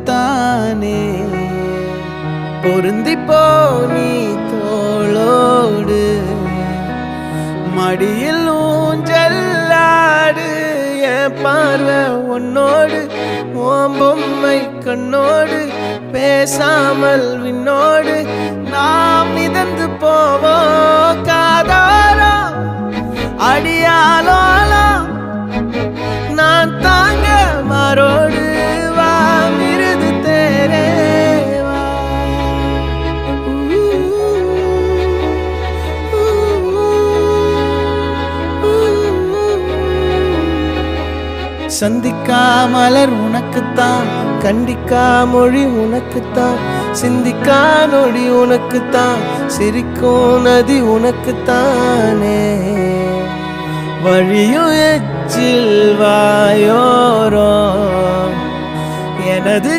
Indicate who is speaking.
Speaker 1: தானே பொருந்தி போனி தோளோடு மடியில் ஊஞ்சல்லாடு என் பார்வை உன்னோடு ஓம் பொம்மை கண்ணோடு பேசாமல் விண்ணோடு நாம் மிதந்து போவோம் காதாரோ அடியாலோலோ நான் தாங்க மாறோடு வா மிருது தேரே வா சந்திக்கா மலர் உனக்குத்தான் கண்டிக்கா மொழி உனக்குத்தான் சிந்திக்கா நொடி உனக்குத்தான் சிரிக்கும் நதி உனக்குத்தானே வழியும் எச்சில் வாயோரோ எனது